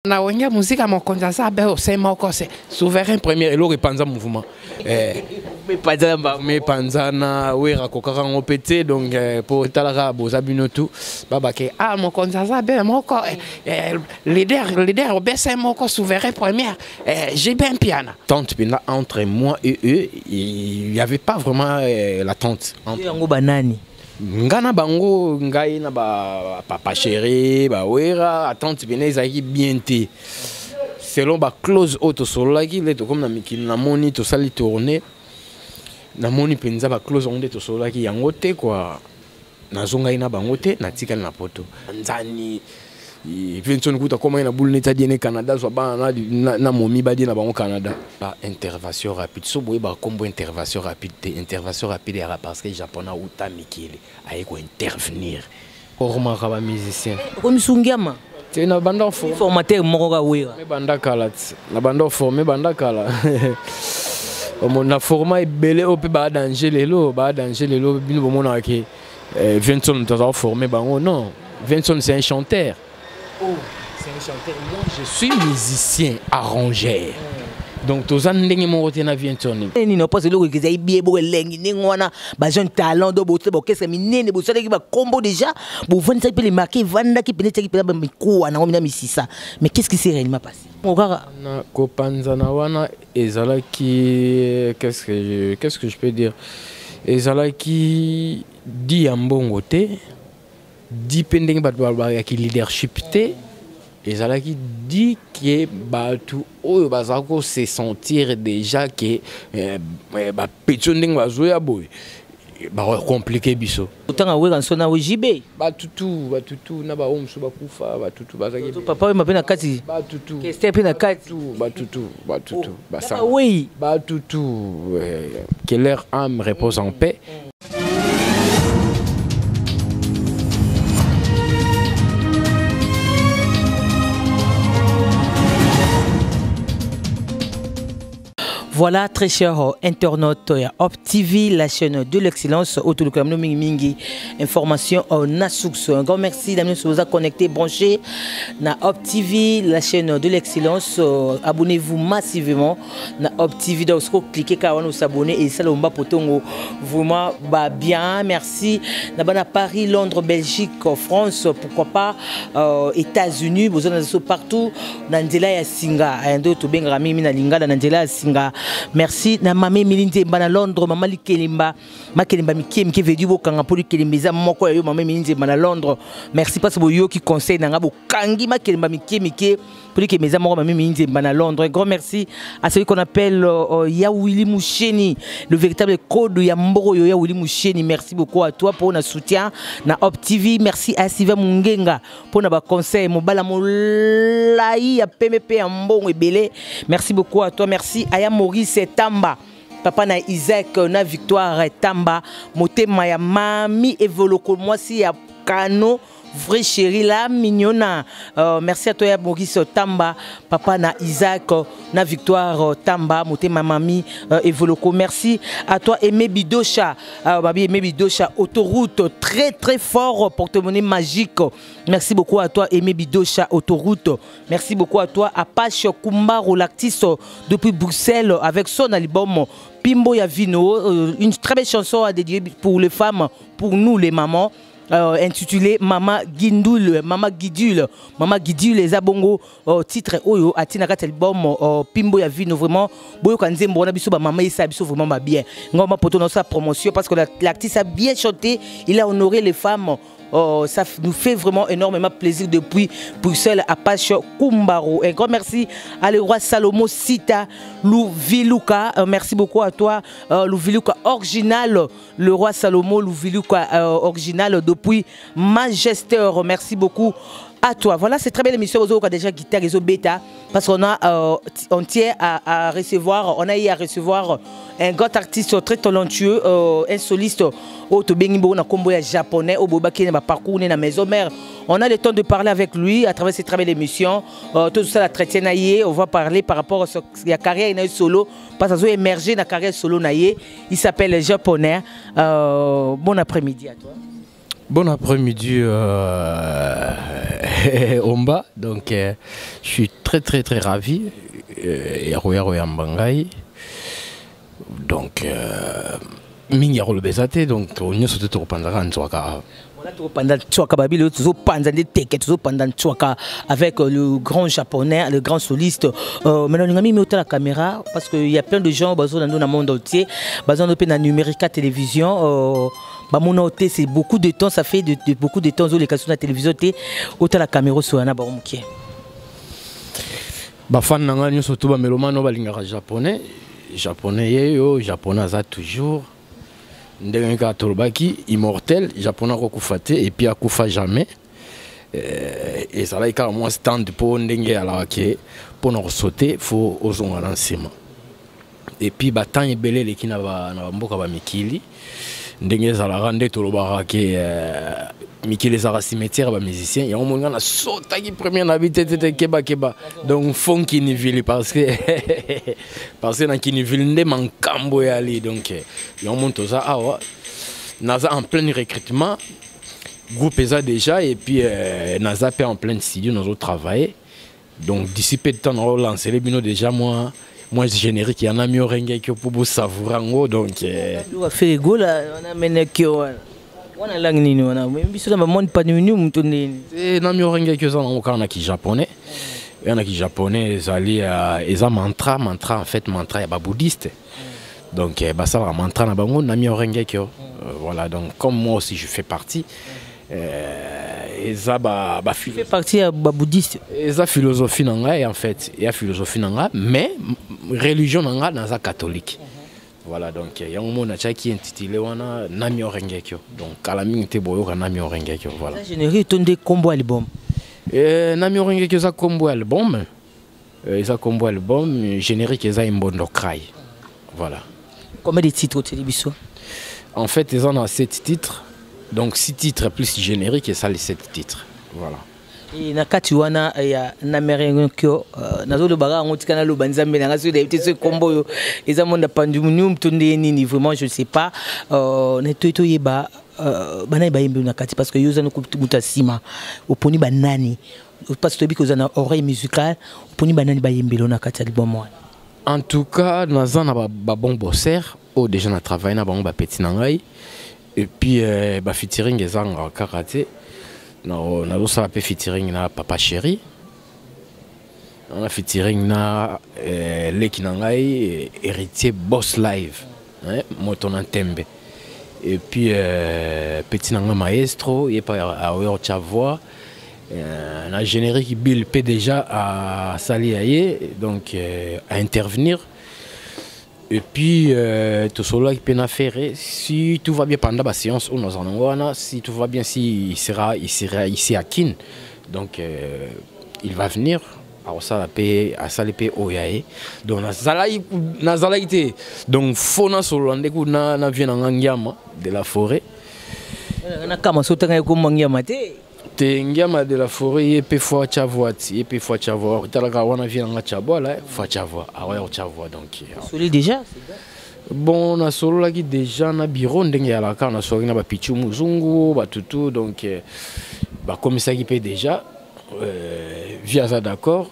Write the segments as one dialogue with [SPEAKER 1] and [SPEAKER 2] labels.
[SPEAKER 1] Na wenga musique à mon compte ça ben c'est mon corps c'est souverain premier et le repenza mouvement mais panzana oui rakokaka ngo pété donc pour talara bozabino tout baba ke ah mon compte ça ben mon corps leader ben c'est mon corps souverain premier j'ai bien piano tante entre moi et eux il y avait pas vraiment l'attente
[SPEAKER 2] yango banani
[SPEAKER 1] ngana bango ngai na ba papa chéri ba wera attente beneza qui bien té selon ba close auto solo qui le comme na mikili na moni to sali tourner na moni penza ba close onde to solo qui yango té quoi na zonga ina bango té na tikala na poto nzani Vincent kuta koma ina boule neta diene Canada so ba na momi ba diena bango Canada ba intervention rapide so boye ba combo intervention rapide era parce que japonais uta mikili ayeko intervenir orma kaba musicien
[SPEAKER 2] comme sungiama
[SPEAKER 1] c'est na banda
[SPEAKER 2] formateur moko ka wera
[SPEAKER 1] me banda kala na banda formé banda kala na format belé au pe ba danger lelo bino bomona ke Vincent t'a formé bango non Vincent c'est un chanteur.
[SPEAKER 2] Oh, c'est un chanteur.
[SPEAKER 1] Moi, je suis musicien, arrangeur. Donc, tous les gens qui ont bien tourné.
[SPEAKER 2] Ils n'ont pas le que ils bien beau lengi ni ngwana ba jeune talent do bote bo kesa minene bo sala ki ba combo déjà bo vendre qui les marquer vanda qui peut-être qui peut ba miko na ngomina misisa. Mais qu'est-ce qui s'est réellement passé? Mon gars
[SPEAKER 1] na kopanzana wana ezala qui qu'est-ce que je peux dire? Ezala qui dit ambongo te dit pending batwa qui leadership te ezala qui dit que batu oyo bazako se sentir déjà que ba petonding bazoya boy ba compliqué biso
[SPEAKER 2] autant a wera sona ojibe
[SPEAKER 1] ba tutu na ba omso ba kufa ba tutu bazaki
[SPEAKER 2] papa ma pena kati
[SPEAKER 1] ba tutu
[SPEAKER 2] que c'était pena kati
[SPEAKER 1] ba tutu ba ça
[SPEAKER 2] oui
[SPEAKER 1] ba tutu que leur âme repose en paix.
[SPEAKER 2] Voilà, très chers internautes, Op TV, la chaîne de l'excellence, autour de mingi information na source. Un grand merci d'avoir nous connecté, branché na Op TV, la chaîne de l'excellence. Abonnez-vous massivement na Op TV, donc cliquez car nous s'abonner et ça l'omba potongo vraiment bien. Merci. Na Paris, Londres, Belgique, France, pourquoi pas États-Unis, vous êtes partout. Nandela ya Singa, ando to benga mimi na lingala Nandela ya Singa. Merci na mamé milinde bana Londres mama likelimba makelimba mikem ki vedu bokanga poli kelimbiza moko yo mamé milinde bana Londres. Merci parce que yo qui conseille na ngabo kangi makelimba mikem ki poli kelimbiza moko mamé milinde bana Londres. Un grand merci à celui qu'on appelle Yawili Moucheni, le véritable code ya mboro yo Yawili Moucheni. Merci beaucoup à toi pour notre soutien na Op TV. Merci à Siva Mungenga pour na ba conseil mobala molai ya PMP en bon et belé. Merci beaucoup à toi. Merci à Maurice Tamba, papa na Isaac na Victoire Tamba, motema ya mami evoloko moi si ya Kano vrai chéri la mignonna. Merci à toi ya Maurice Tamba, papa na Isaac na Victoire Tamba, motema mami evoloko. Merci à toi Aimé Bidocha, babi Aimé Bidocha, autoroute très très fort, porte-monnaie magique. Merci beaucoup à toi Aimé Bidocha, autoroute. Merci beaucoup à toi Apache Kumbaro, l'actrice depuis Bruxelles avec son album Pimbo ya Vino, une très belle chanson à dédier pour les femmes, pour nous les mamans. Intitulé Mama Guidule, Mama Guidule les abongo titre oyo atina kat album Pimbo ya Vino vraiment boyo kanzembo na biso ba mama isa biso vraiment ba bien ngoma poto dans sa promotion parce que l'artiste a bien chanté, il a honoré les femmes. Ça nous fait vraiment énormément plaisir depuis Bruxelles à Pache Kumbaro. Un grand merci à le roi Salomo Sita Louviluka. Merci beaucoup à toi Louviluka original, le roi Salomo Louviluka original depuis Manchester. Merci beaucoup à toi. Voilà, c'est très belle émission. Vous avez déjà guitare et bêta parce qu'on a on tient à recevoir, on a eu à recevoir un grand artiste très talentueux, un soliste au Tobengibo na combo japonais au Bobaki na parcours na maison mère. On a le temps de parler avec lui à travers cette très belle émission. Tout ça la traité naïe, on va parler par rapport à sa carrière solo parce qu'il a émergé dans la carrière solo naïe. Il s'appelle Japonais. Bon après-midi à toi.
[SPEAKER 1] Bon après-midi Omba, donc je suis très ravi et Bangai. Donc mingi rolo bezate donc on y sauté pendant Ntswaka.
[SPEAKER 2] Pendant Ntswaka babilo pendant des tickets pendant Ntswaka avec le grand japonais, le grand soliste. Maintenant on a mis la caméra parce qu'il y a plein de gens dans le monde entier, dans le numérique à télévision. C'est beaucoup de temps, ça fait beaucoup de temps les questions de la télévision, autant la caméra sur un abaromuki.
[SPEAKER 1] Fan nanga nyo surtout ba melomano balingaka japonais, japonais ça toujours. Ndenge ka tolbaki immortel, japonais ko kufate et puis akufa jamais. Et ça là ka moi stand pour ndenge ala ke pour nous sauter, faut ozonga lancement. Et puis temps ebele le kina ba na mboka ba mikili. Ndenge zalaka nde tolobaka ke mikili zaka cimetière ba musicien ya omonga na sota ki premier na bitete keba donc fond Kiniville parce que na Kiniville nde mankambo ya ali donc ya omonto za awa naza en plein recrutement groupe eza déjà et puis naza pe en plein studio nous travailler donc d'ici peu de temps on va lancer les bino déjà moi générique, il y en a mieux rien que pour vous savourer donc
[SPEAKER 2] on a fait go là on a mené que on a langue ni on a même si on a monde pas ni nous tourner
[SPEAKER 1] et na mieux rien que ça on a qui japonais et on a qui japonais ils ont mantra en fait mantra ya ba bouddhiste donc bah ça va mantra na bango na mieux rien que voilà donc comme moi aussi je fais partie ça
[SPEAKER 2] fait partie de bouddhiste
[SPEAKER 1] et ça philosophie nanga en fait il y a philosophie nanga mais religion nanga dans la catholique voilà donc il y a un monde qui est intitulé wana nami orengekyo donc à la minute boyo nami orengekyo voilà
[SPEAKER 2] générique ton des combo album
[SPEAKER 1] nami orengekyo ça combo album générique ça imbondo cry voilà
[SPEAKER 2] combien de titres au télévision
[SPEAKER 1] en fait ils en ont 7 titres. Donc 6 titres plus générique et ça les 7 titres. Voilà.
[SPEAKER 2] Et nakati wana ya namerengo kyo nazo le baga ngotikana lo banzambe na ngaso de ce combo yo eza monda pandumunium tonde nini vraiment je sais pas na toto yeba bana ba yimbe nakati parce que yoza no kubuta sima oponi banani parce que biko zana oreille musicale oponi banani ba yimbe lo nakati album wana.
[SPEAKER 1] En tout cas nazana ba bon bosser au déjà na travail na ba petit nangai. Et puis, featuring est en karaté. On a aussi un featuring na Papa Chéri. On a featuring na Lekinangai héritier Boss Live, Motonan Tembe. Et puis petit nanga maestro, il est pas à haute voix. On a générique Bill P déjà à Saliaye, donc à intervenir. Et puis, tout cela qui peut faire, si tout va bien pendant la séance, si tout va bien, il sera ici à Kin. Donc, il va venir. Alors, ça va payer à Salépé Oyae. Donc, donc, Fona Solande, na vient en Angiama de la forêt. Tengiama de la forêt, et puis fois Chavoati, et puis fois Chavoa. Talagawana vient en Chaboa, là, fois Chavoa. Ah ouais, Chavoa donc.
[SPEAKER 2] Soli déjà
[SPEAKER 1] bon, on a solo là qui déjà na bureau, ndenge à la carte, on a solo na ba Pichu Muzungu, ba tutu, donc comme ça qui paye déjà, via ça d'accord.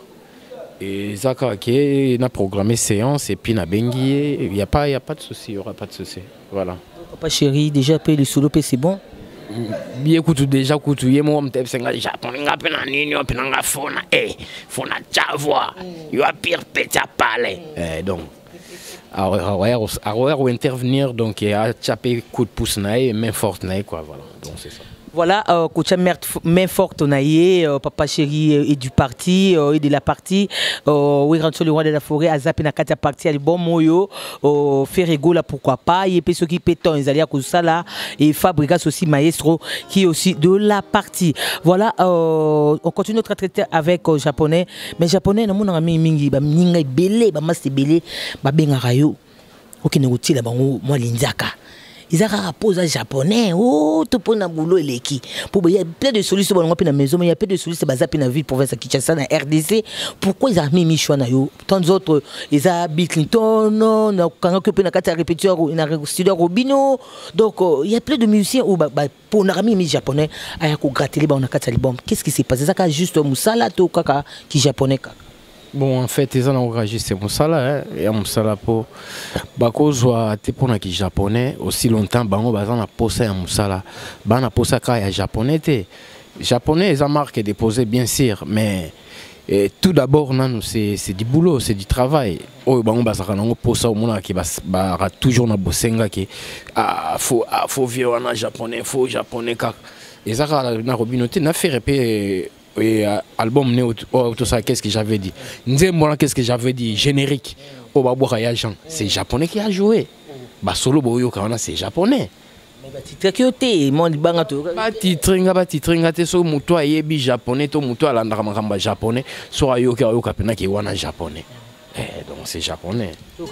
[SPEAKER 1] Et Zaka qui a programmé séance et puis na bengi, il y a pas de souci, il y aura pas de souci. Voilà.
[SPEAKER 2] Papa Chéri, déjà paye le solo, c'est bon.
[SPEAKER 1] Bien écoute déjà écoute yemo mtep senga japonais ngapena nini opena fona fona chavoa yo a pire petit parler donc à intervenir donc à taper coup de pouce naï main forte naï quoi voilà donc c'est ça.
[SPEAKER 2] Voilà, Koucha main forte Naïe, Papa Chéri et du parti, et de la partie, oui, rentre le roi de la forêt, à Zapena Katia parti, à bon moyo, Ferrego là pourquoi pas, et puis ceux qui pétonnent, ils allaient à cause ça là, et Fabrigas aussi maestro, qui est aussi de la partie. Voilà, on continue notre traité avec japonais, mais japonais, nous avons mis mingi, bah minga belé, bah mas belé, bah benga rayo, ok nous outil là, bah moi l'indiaka. ils ont posé japonais. Oh, tout pour na boulot et qui. Il y a plein de solutions dans la maison, mais il y a plein de solutions dans la ville province de Kinshasa, dans RDC. Pourquoi ils ont mis Michou na yo? Tant d'autres, ils ont Bill Clinton, non, quand on peut na répétiteur ou na studio Robino. Donc il y a plein de musiciens où pour na mis japonais, aya ko gratter les ba na kata album. Qu'est-ce qui s'est passé? Ça ka juste musala to kaka qui japonais kaka.
[SPEAKER 1] Bon, en fait, ils ont enregistré Moussala, il y a Moussala pour Bakozwa, te pour qui japonais, aussi longtemps, Bango Bazan a posé à Moussala. Ban a posé à japonais, japonais, ils ont marqué déposé, bien sûr, mais tout d'abord, c'est du boulot, c'est du travail. Oh, Bango Bazan a posé au monde qui va toujours na bosenga qui faut vivre en japonais, faut japonais, et ça, na robinoté, n'a fait répéter. Et album tout ça, qu'est-ce que j'avais dit? Qu'est-ce que j'avais dit? Générique. C'est japonais qui a joué. Solo Boyo Kana, c'est japonais. So muto ayebi japonais, to muto alandra japonais, so ayoka yoka pena ki wana japonais. Donc c'est japonais.
[SPEAKER 2] Pour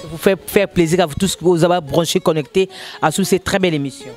[SPEAKER 2] vous faire plaisir à vous tous que vous avez branché, connecté à sous cette très belle émission.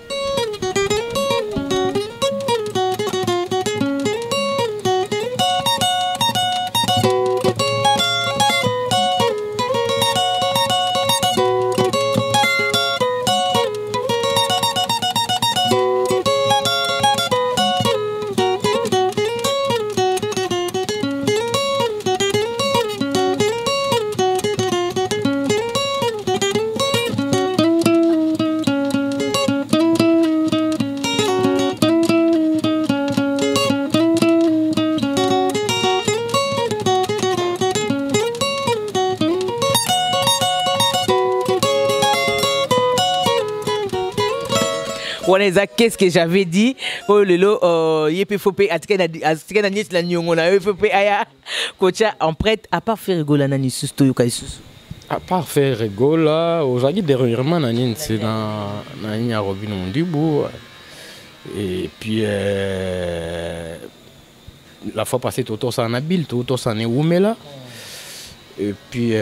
[SPEAKER 2] Qu'est-ce que j'avais dit? Oh lelo, yépe fopé, atikena niet la nyongona, fopé aya, kocha en prête à part faire rigoler nani susto yoka isusu.
[SPEAKER 1] À part faire rigoler, aujourd'hui dernièrement nani c'est dans nani a Robin Mondibu. Et puis la fois passée Toto s'en habile, Toto s'en est Oumela. Et puis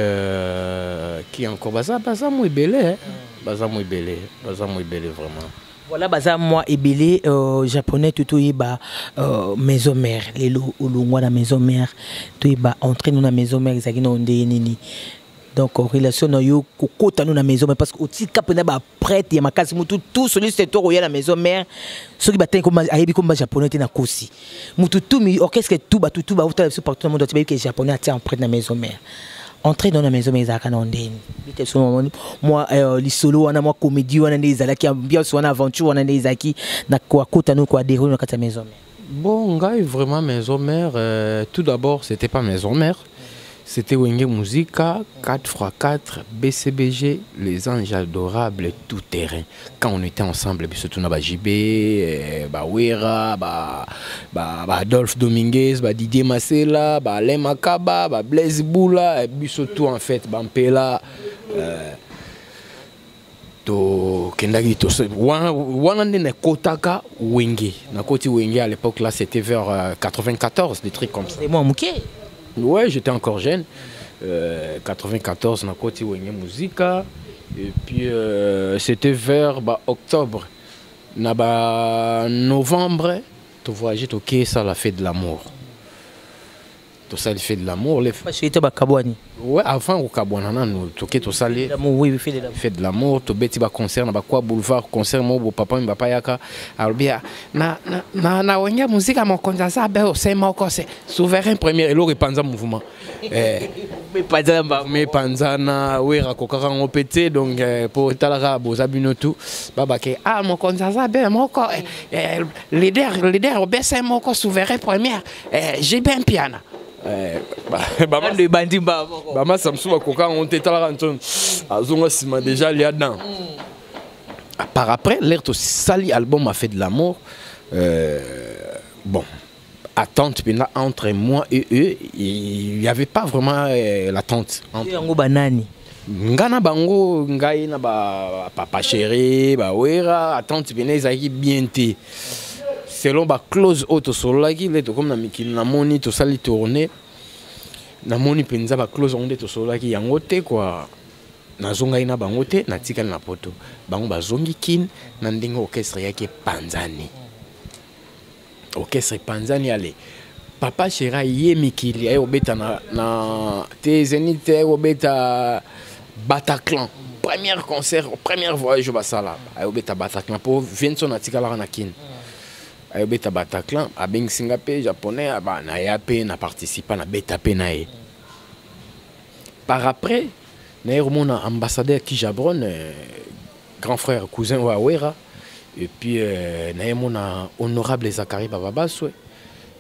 [SPEAKER 1] qui encore Baza mouy belé, Baza mouy belé vraiment.
[SPEAKER 2] Voilà, baza moi et belé japonais tout yeba maison mère les loulou la maison mère tout yeba entrer nous la maison mère ça qui nous nini donc relation no yo kokota nous la maison mais parce que aussi kapena ba prêtre ya makasi mutu tout celui c'est toi la maison mère ceux qui batin comme ayebi comme japonais na kosi mutu tout mi orchestre tout ba autant partout le monde tu que japonais a en prêtre la maison mère. Entrer dans la maison mais ça moi les solo on a moi comédie on a des ala qui ambiance on a aventure on a des aki na quoi kota nous quoi déroule dans ta maison.
[SPEAKER 1] Bon gars vraiment maison mère tout d'abord c'était pas maison mère c'était Wenge Musica 4x4 BCBG les anges adorables tout terrain quand on était ensemble surtout na JB Wera Adolphe Dominguez Didier Masela Alain Makaba Blaise Boula surtout en fait Bampela to kendagi to wana ne kotaka Wenge na koti Wenge à l'époque là c'était vers 94 des trucs comme ça.
[SPEAKER 2] Et moi Mouké.
[SPEAKER 1] Ouais, j'étais encore jeune. 94, na côté Wenge Musica. Et puis c'était vers octobre. Novembre, tu voyages au quai, ça la fête de l'amour. Tout ça, il fait de l'amour. Ouais, avant au Kabouana, nous, tout ça,
[SPEAKER 2] oui, fait
[SPEAKER 1] de l'amour. Tu bêtis ba concert, na quoi boulevard, concert, mon papa, mon papa yaka. Alors bien, na Wenge Musica, mon concert, ça, c'est mon concert. Souverain premier, et l'autre panza mouvement. Mais panzana, oui, rakokara on pété, donc pour talara, bozabino tout. Babake, mon concert, ça, mon corps, leader, c'est mon corps souverain premier. J'ai bien piano. Bama Samsung Koka on était à la déjà là-dedans. Par après, l'air tout sali album a fait de l'amour. Bon, attente entre moi et eux, il n'y avait pas vraiment l'attente. Ngana bango ngai na papa chéri wera attente bien té. Selon la clause auto solaki le to comme na moni to sali tourner na moni penza ba clause onde to solaki yango te quoi nazongai na bango te natikali na poto bango bazongi kin na ndenge orchestre yake Panzani orchestre Panzani ale Papa Chéra ye mikili ayo beta na te Zénith ayo beta Bataclan premier concert premier voyage basala ayo beta Bataclan pour Vincent natikala na kin ayo beta Bataclan abeng Singape japonais aba na yape na participa na beta pe na ye par après Naïr mon ambassadeur Kijabron, grand frère, cousin Wawera, et puis naïr mon honorable Zakari Bababaswe,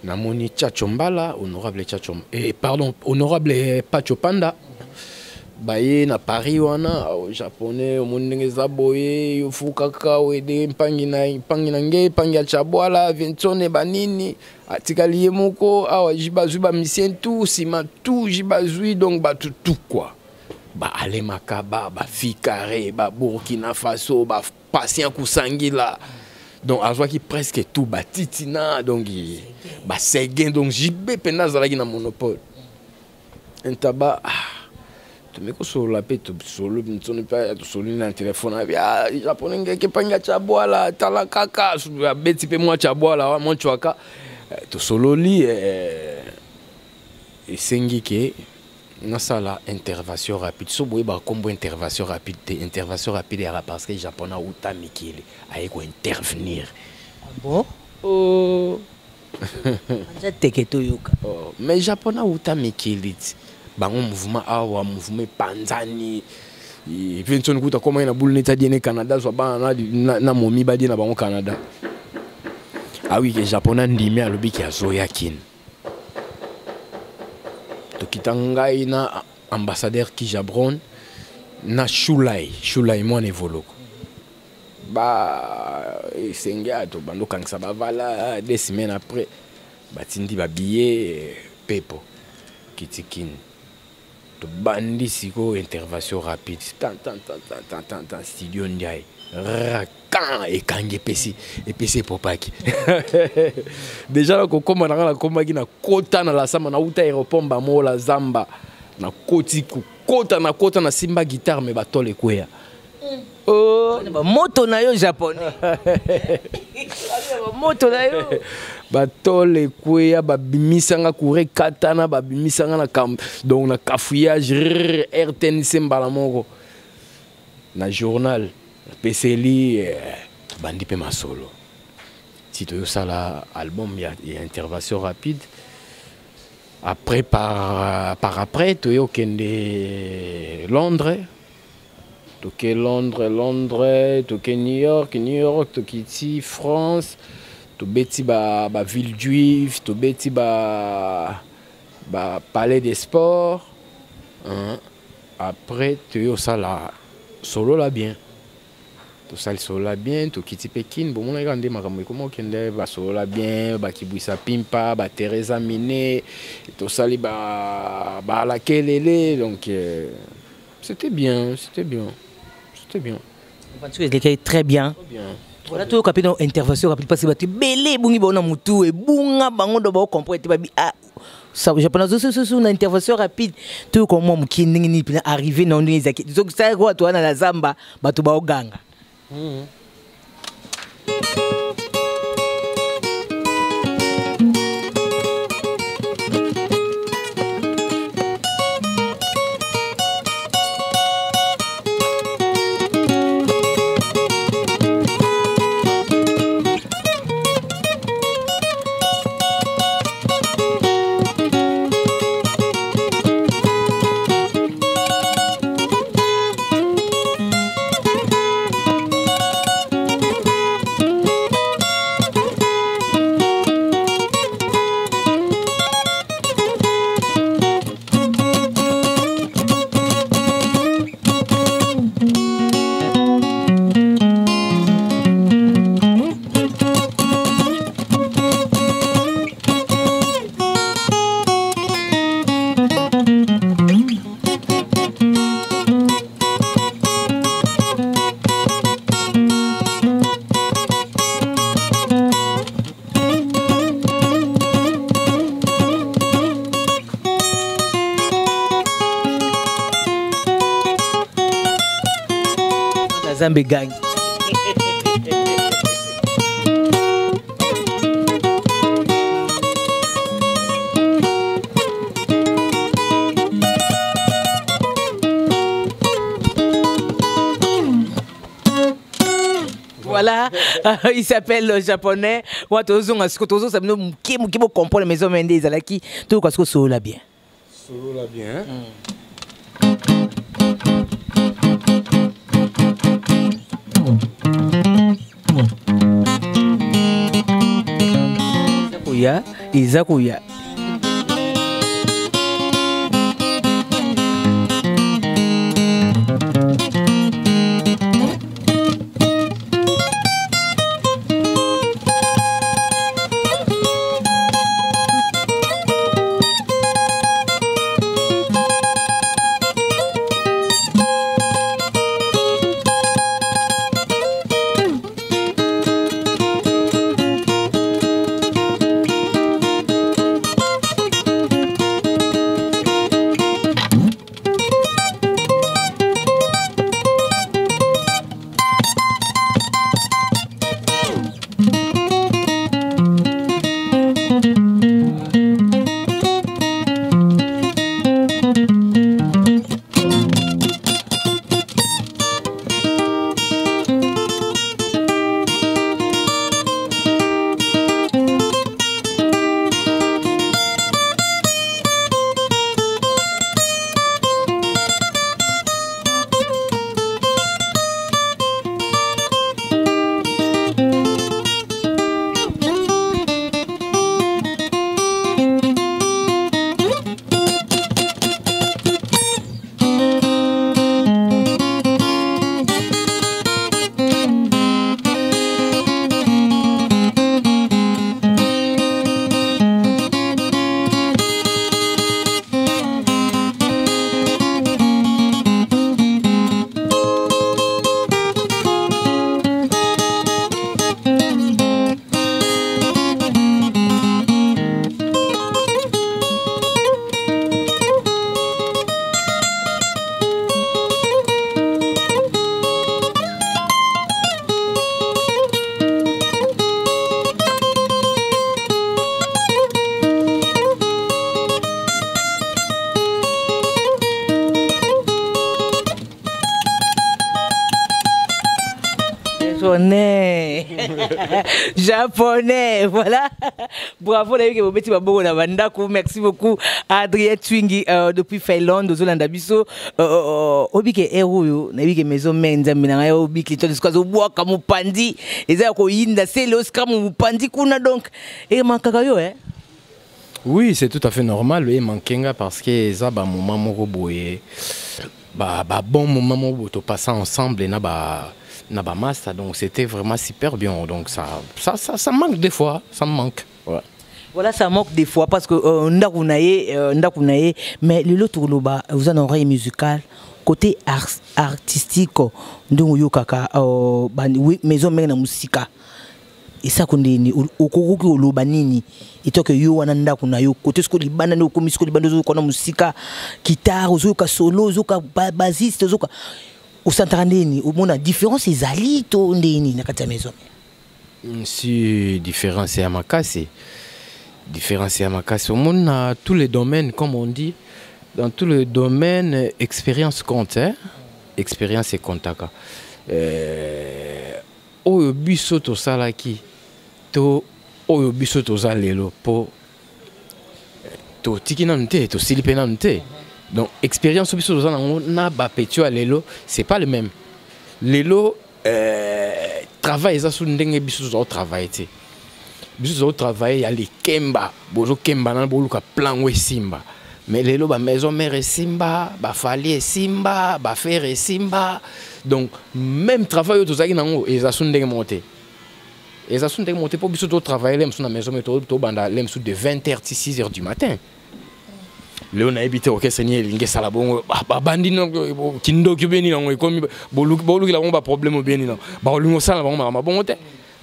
[SPEAKER 1] namoni Tchachombala, honorable Tchachom, et pardon, honorable Pachopanda, baye na Paris wana, au japonais, au monde ngezaboye, au fukaka, au ede panginange, pangia chabwala, vientone banini, atikaliye moko, awa jibazui ba misien tout, sima tout, jibazui donc ba tout quoi. Ba Alemaka, ba Fikare, ba Burkina Faso, ba Patient Kousangila. Donc, à qui presque tout, ba Titina, donc, ba Seguin, donc, JB Penazalagi na monopole. Un tabac, tu me sur la paix, tu solo, tu ne pas solo dans le téléphone, ah, japonais, qui panga chaboala, talakaka, beti pe moi chaboala, moi chuaka, tu solo li, et sengi ke. Na sala intervention rapide so boye ba kombo intervention rapide era parce que japonais uta mikili aye ko intervenir
[SPEAKER 2] bon
[SPEAKER 1] oh
[SPEAKER 2] anja teketo yoka
[SPEAKER 1] oh mais japonais uta mikili bango mouvement awa mouvement Panzani Vincent kuta koma na boule neta diene Canada so ba na momi ba na bango Canada ah oui que japonais ndimi alobi ki azoya kin Kitangai na ambassadeur Kijabron na Shulai moi nevoloko ba senga to bando kangsa ba vala 2 semaines après batindi ba billet pepo kitikin to bandi siko intervention rapide tan studio ndiaye rakan et kange pesi et pesi popaki déjà la kokoma na komba ki na kota na la samba na uta aéroport ba mola zamba na koti kota na simba guitare me batole kwea
[SPEAKER 2] oh ba moto na yo japonais ba moto na yo
[SPEAKER 1] batole kwea ba bimisanga kure katana ba bimisanga na kam donc na cafouillage RTNC mbala moko na journal PCLI bandi pe masolo si tu ça là album il y a intervention rapide après par après tu es au Londres tu Londres tu New York tu Kitty France tu beti ba ville juive tu beti ba palais des sports hein? Après tu es ça là solo là bien tout ça le solo là bien tout quitter Pékin bon on a regardé makambo comment kende ba solo là bien ba kibwisa pimpa ba Teresa Miné tout ça li ba la kelele donc c'était bien
[SPEAKER 2] tu es très bien voilà tout capitaine intervention rapide parce que tu belé bungi bona mutu e bunga bango do ba comprendre te ba bi ah ça japonais sur une intervention rapide tout comme moi mukindi ni pina arriver na ndini zaki donc ça quoi toi na la zamba ba to ba oganga Bazambe gang. Voilà, il s'appelle le japonais. Moi, tout ça me comprendre les maisons Mendes Zalaki. Tout ce que solo là bien.
[SPEAKER 1] Solo là bien.
[SPEAKER 2] Izakuya. Japonais, voilà. Bravo, merci beaucoup Adrien Twingi depuis Finlande, de Zolanda Bisso. Obike Eruyo, Nabike Maison Menza, Minanga, Obike, les choses au bois comme Pandi, et ça, Koyinda, c'est l'Oscar, Pandi, Kuna donc. Et Mankakayo, hein?
[SPEAKER 1] Oui, c'est tout à fait normal, et Mankenga, parce que ça, bah, mon maman Roboye, bah, bon, mon maman Roboye, passer ensemble, et Naba master, donc c'était vraiment super bien. Donc ça manque des fois, ça me manque. Ouais.
[SPEAKER 2] Voilà, ça manque des fois parce que mais le lot vous en aurez musical côté artistique donc yo kaka maison mena musika et ça qu'on dit au koko lo banini et toi que yo wana ndaku na yo côté ce que libana no comme ce que libana zo kona musika guitare zo ka solo zo ka bassiste zo ka au centrandeni au monde différence les alito ndeni na kata maison.
[SPEAKER 1] Si différence à Makassi. Différence à Makassi. Au monde a tous les domaines, comme on dit, dans tous les domaines, expérience compte, hein? Expérience et contact. Oyo biso to salaki, to oyo biso to zalelo po, to tikinante, to silipenante. Donc expérience biso to zalana na ba petio à lelo, c'est pas le même. Lelo travail ça sous ndenge biso to travail té. Biso to travail ya les kemba, bozo kemba na bolu ka plan we simba. Mais lelo ba maison mère simba, ba fali simba, ba faire simba. Donc même travail to zaki nango eza sous ndenge monté. Eza sous ndenge monté pour biso to travailler lem sous na maison mais to banda lem sous de 20h à 6h du matin. Léon a habité au Kessenie, il y a un bon bandino, Kindo Kubeni, comme Bolou, il a un problème au Bénin. Bolou, ça, ma bonté.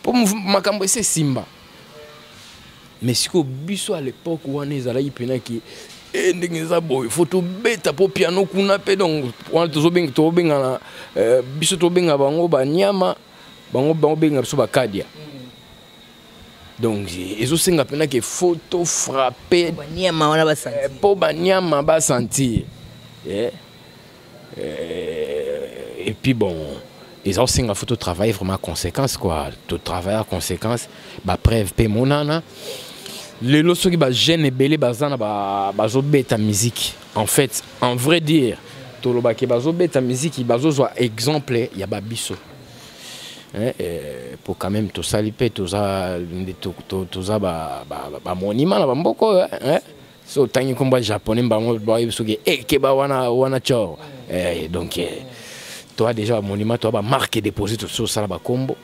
[SPEAKER 1] Pour ma c'est Simba. Mais si au biso à l'époque où on est allé, ndenge za boy faut to beta po piano kuna pe donc on to benga na biso to benga bango ba nyama bango benga biso ba kadia donc ezo senga pena que photo frapper
[SPEAKER 2] ba nyama wana ba sentir
[SPEAKER 1] po ba nyama ba sentir et puis bon ils ont senga photo travail vraiment conséquence quoi tout travail à conséquence ba preuve pe monana les lorsque qui ba jeune belé bazana bazo beta musique en fait en vrai dire to lo ba ke bazo beta musique bazo zo exemple ya ba biso pour quand même tout ça lipé tout ça ba monument na bamboko so tangi komba japonais bango ba bisoke ke ba wana chor donc toi déjà monument toi ba marque déposé tout ça ba kombo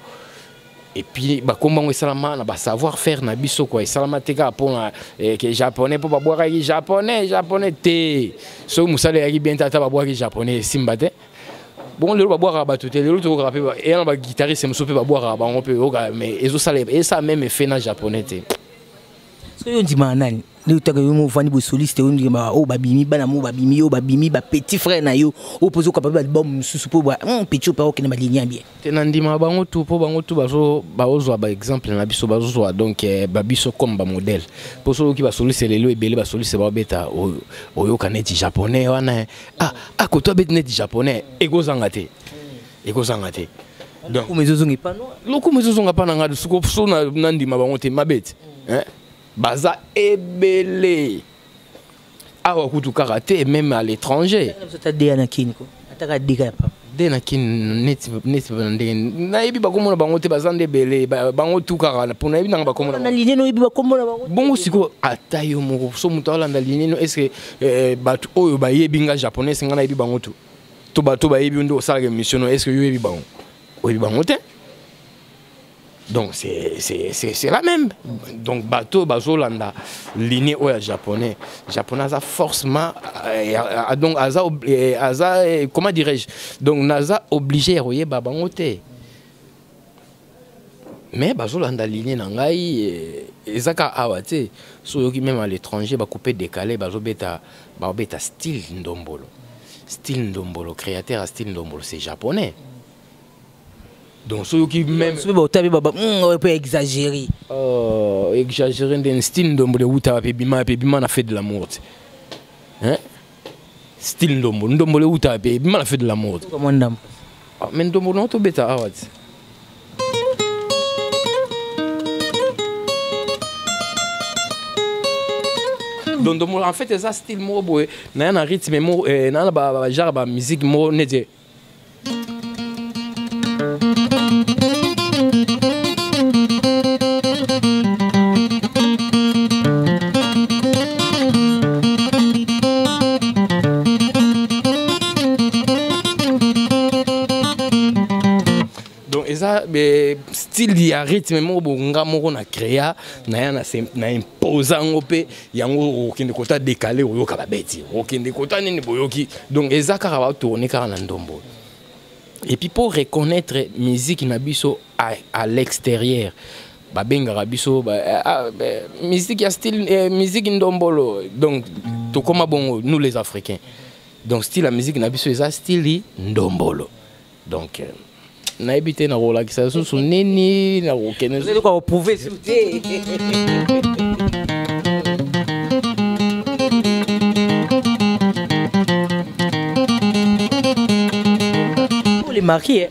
[SPEAKER 1] et puis ba komba ngo salama na ba savoir faire na biso quoi salama teka pour que japonais pour ba boire japonais te so musale yaki bien tata ba boire japonais simba te bon le ba boire ba tout le to rapper et un ba guitariste me sope ba boire ba on peut mais ezo sale et ça même fait na japonais te
[SPEAKER 2] so yo ndima nani le to que mo vani bo soliste o ndima o babimi bana mo babimi o babimi ba petit frère na yo o pozo capable album susu po ba petit po ke na ligne bien
[SPEAKER 1] tena ndima bango tout po bango tout bazo ba ozo ba exemple na biso bazo donc ba biso comme ba modèle pour ceux qui ba soliste lelo ebele ba soliste ba beta o yo kaneti japonais wana ko to bet net japonais ego zangate donc
[SPEAKER 2] ko mezozonga pa no
[SPEAKER 1] loko mezozonga pa na ngadu suko so na ndima bango te mabete baza ebele awa kutu karaté et même à l'étranger na yebi bakomona bango te baza nde ebele bango tu kaka mpona yebi nanga bakomona bongo siko ata yo moko so moto alanda lineno est-ce que bato oyo bayebi nga japonais nga na yebi bango tu to bato bayebi nde osalaka émission est-ce que yo yebi bango oyebi bango te. Donc c'est la même. Donc bateau bazolanda ligne au japonais. Japonais a forcément donc aza comment dirais-je? Donc naza obligé royer babangote. Mais bazolanda ligne nangai ezaka awate so yoki même à l'étranger ba couper décalé bazobeta style ndombolo. Style ndombolo créateur à style ndombolo c'est japonais. Donc ceux qui même
[SPEAKER 2] on peut exagérer
[SPEAKER 1] exagérer d'un style ndombolo uta bima na fait de la mort style ndombolo uta bima na fait de la mort
[SPEAKER 2] comment ndam
[SPEAKER 1] mais ndombolo to beta awat donc ndombolo en fait ça style mo boy na na rythme mo na ba genre ba musique mo nete. Style di rythme mo bonga moko na créa na imposant pe yango okende kota décalé oyoka babeti okende kota nini boyoki donc ezaka ba tourner car na ndombo. Et puis pour reconnaître musique na biso à l'extérieur ba benga biso musique ya style musique ndombolo donc to koma bongo nous les africains donc style la musique na biso eza style ndombolo donc na habité na relaxation sous nini na okene
[SPEAKER 2] vous allez quoi prouver sauter pour les mariés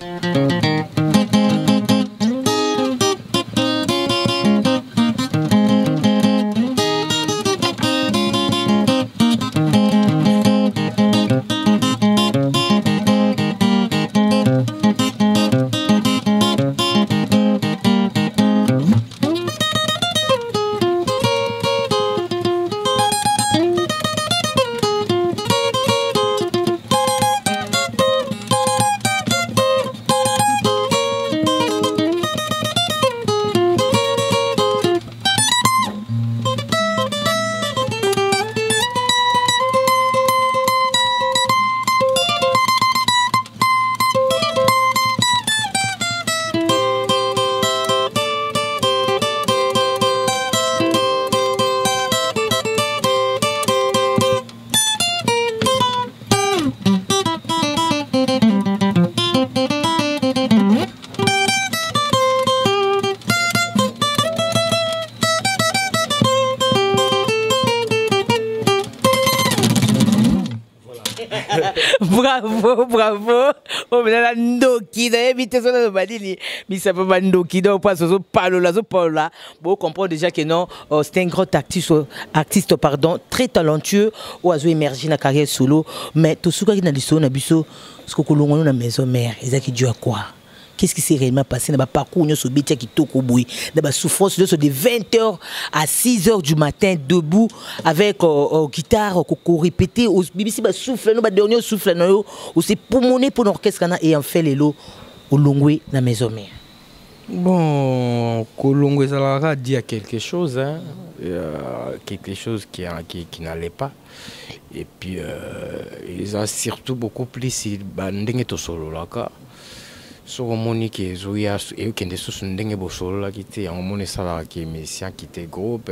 [SPEAKER 2] Bravo, bravo. Oh, mais là, Ndoki, d'ailleurs, vite, ça, le badili. Mais ça peut pas Ndoki, donc, pas ce palo là. Bon, on comprend déjà que non, c'est un grand artiste, pardon, très talentueux, ou a émergé dans la carrière solo. Mais tout ce qui est dans l'histoire, ce que l'on a dans la maison mère, ils qui dû à quoi? Qu'est-ce qui s'est réellement passé dans le parcours qui dans la souffrance de 20h à 6h du matin debout avec guitare qu'on répétait au BBC souffle nous dernier souffle nous c'est pulmoné pour l'orchestre et en fait les lots au Longwe dans la maison mère.
[SPEAKER 1] Bon, Kolongwe Zalara dit à quelque chose, hein, quelque chose qui n'allait pas. Et puis, ils ont surtout beaucoup plus bandé tout solo là. So Monique et Zoya et qui étaient sous ndenge bosolo là qui était en monnaie ça qui musicien qui était groupe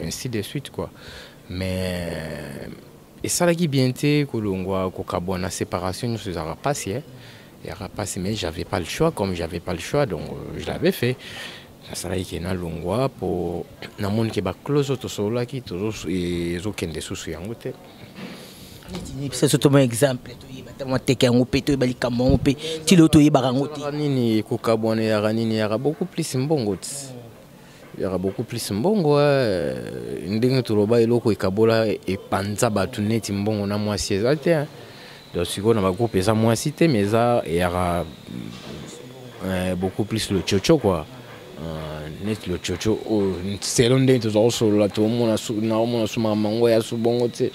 [SPEAKER 1] ainsi de suite quoi. Mais et ça là qui bien était Kolongwa Kokabona séparation nous ça a passé mais j'avais pas le choix donc je l'avais fait. Ça là qui est na longwa pour na monde qui ba close to solo là qui toujours et zo kende sous yangote.
[SPEAKER 2] C'est surtout un exemple.
[SPEAKER 1] Il y aura beaucoup plus mbongo. Il y aura beaucoup plus mbongo. Ndenge tuloba eloko ikabola e panza batuneti mbongo na mwasi ezate. Donc si on a un groupe eza mwasi te mais ça il y aura beaucoup plus le chocho quoi. Net le chocho selon ndenge tozosolo la to mona suma mango ya subongo te.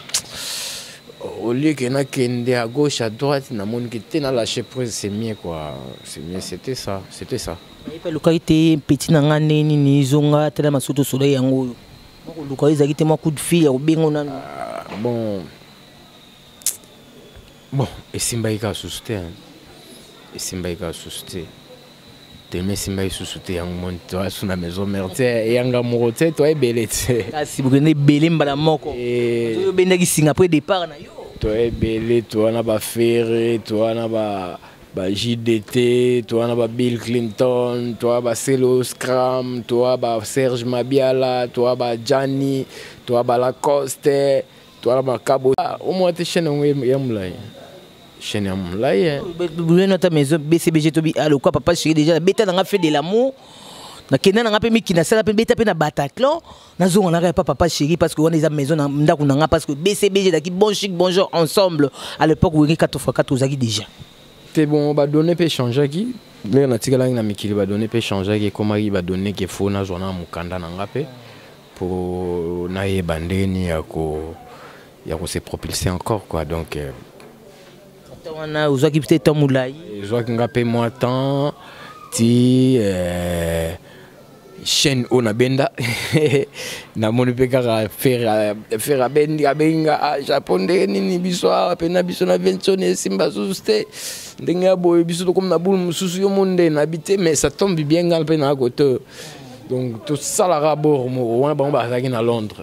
[SPEAKER 1] Au lieu qu'il y en a qui est à gauche, à droite, il y a qui était dans la prise, c'est mieux quoi. C'est mieux, c'était ça.
[SPEAKER 2] Le cas était petit dans l'année, ni zonga, tellement surtout soleil en haut. Le cas était moi coup de fil, au bingo.
[SPEAKER 1] Bon, et Simbaïka susté, et Simbaïka susté. Tellement Simbaïka susté, en montant sur la maison mère, et en gamouré, toi et belé.
[SPEAKER 2] Si vous venez belé, mbala moko. Et vous venez qui Singapour départ na yo.
[SPEAKER 1] Toi et belé, toi na ba Ferré, toi na ba JDT, toi na ba Bill Clinton, toi ba Celo Scram, toi ba Serge Mabiala, toi ba Gianni, toi ba Lacoste, toi ba Cabo. Au moins tu chaîne on yamlay. Chaîne yamlay.
[SPEAKER 2] Vous venez notre maison BCBG Tobi alors quoi papa chéri déjà bêta n'a fait de l'amour. Na kena nga pe miki na sala pe beta pe na Bataclan na zo on a pas papa chéri parce que on est à maison na ndako na nga parce que BCBG daki bon chic bonjour ensemble à l'époque où on est 4x4 aux déjà.
[SPEAKER 1] C'est bon ba donner peut changer qui là na tika la na mikili ba donner peut changer qui comment il va donner que faut na zona mukanda na nga pe pour na ye bandeni ya ko se propulser encore quoi donc
[SPEAKER 2] on a aux qui peut-être en moulai
[SPEAKER 1] zo ki nga pe moi temps ti chaîne on a benda na moni pe kaka faire bendi abenga japonais nini biso pena biso na ventone simba suste ndenge boy biso to comme na boule mususu yo monde na habité mais ça tombe bien ngal pe na côté donc tout ça la rapport mo on ba zaki na Londres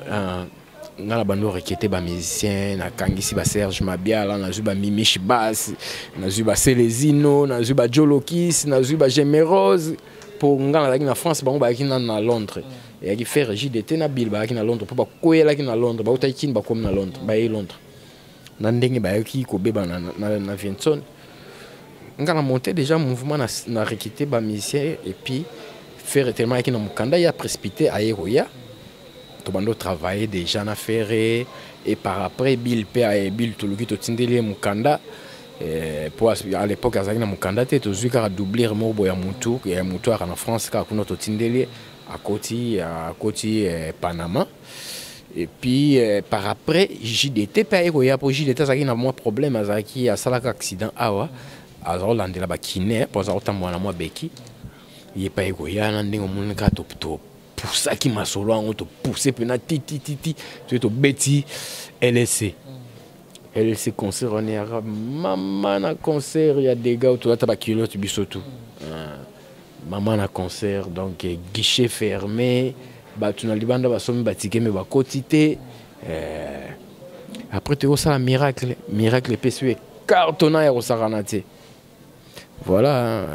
[SPEAKER 1] ngala bando requêté ba musicien na kangisi ba Serge Mabiala na zuba Mimish Bass na zuba Celezino na zuba Jolokis na zuba Gemerose pour ngala na France ba ngaki na Londres et qui faire JDT na Bill ba na Londres pour ba koyela ki na Londres ba utaikini ba comme na Londres ba Londres na ndenge ba ki ko beba na Vienton ngala monter déjà mouvement na requêté ba musicien et puis faire tellement ki na mukanda ya précipité à Eroya to bando travailler déjà na ferré et par après Bill pe Bill to luki to tindeli mukanda pour à l'époque azaki na mukanda te to zuka doubler morbo ya mutu en France ka kuno to tindeli à côté Panama et puis par après JDT pe ko ya pour JDT azaki na moins problème azaki a salaka accident awa azalo landela ba kiné pour azalo tamwana moi beki il pa ko ya na ndingo munika to pour ça qui m'a solo on te pousser pena titi tu to beti LLC concert on est arabe maman na concert il y a des gars autour de la culotte biso tout maman na concert donc guichet fermé ba tu na libanda ba somi batike me ba quotité après tu ça miracle PSU cartonnant ya rosaranate voilà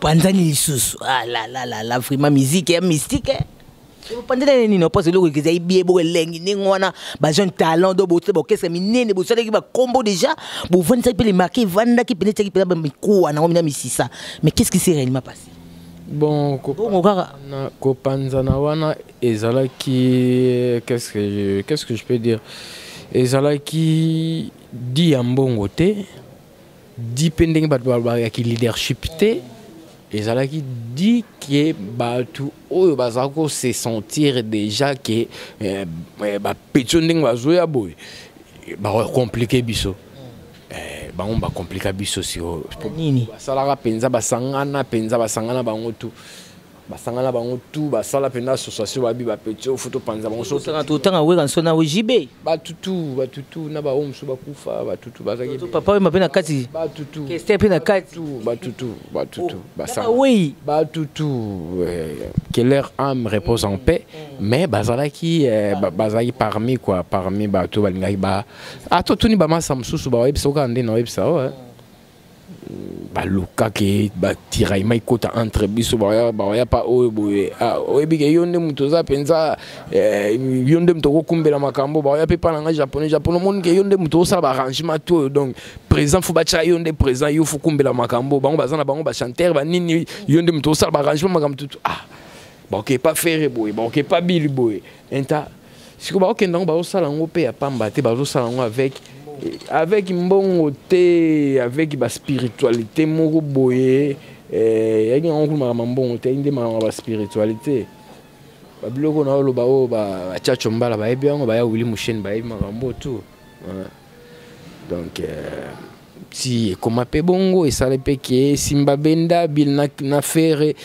[SPEAKER 2] Panzani sous ah là vraiment musique et mystique Pendant les années, parce que le que j'ai bien beau lengi, n'engwana, bajon talent do bosse, bo qu'est-ce que minene, bo ça qui va combo déjà, bo vendre ça peut les marquer, vendre qui peut les qui peut la miko, na omina misisa. Mais qu'est-ce qui s'est réellement passé?
[SPEAKER 1] Bon, Kopanzana wana ezala qui qu'est-ce que je peux dire? Ezala qui dit en bon côté, dit pending batwa qui leadership té. Ezala qui dit que batu oyo bazako se sentir déjà que ba petonding bazoya boy ba compliquer biso. On va compliquer biso si nini basalaka penza basangana bango tu basangana bango tu basala penza association babi ba petit photo panza bango so
[SPEAKER 2] tout temps aweka nsona ojibe
[SPEAKER 1] batutu na ba omsu bakufa batutu bazaki
[SPEAKER 2] papa m'a pena kati
[SPEAKER 1] batutu
[SPEAKER 2] keste pena kati
[SPEAKER 1] batutu
[SPEAKER 2] basanga oui
[SPEAKER 1] batutu que leur âme repose en paix mais bazalaki parmi bato balingaki ba atotuni ba masa msusu ba webisa okande na webisa baluka ke batiraillement ikota entre biso baya pa oyo boye oyebi ke yo nde mutu oza mpenza yo nde mutu okokumbela makambo baya mpe mpa nanga japonais omoni ke yo nde mutu osala baarrangement to oyo donc présent fo batyaka yo nde présent yo fo kumbela makambo bango baza na bango bachanteur banini yo nde mutu osala baarrangement makambo tutu baoke pa fere boye baoke pa bili boye enta siko baokenda yango bazosala yango mpe ya pamba te bazosala yango avec mbongo te avec ba spiritualité moko boye yaki yango makambo mbongo te inde makambo ba spiritualité ba biloko na oloba o ba chacho mbala bayebi yango baya wili musheni bayebi makambo tu donc si koma pe bongo esala pe ke simba benda bil na fere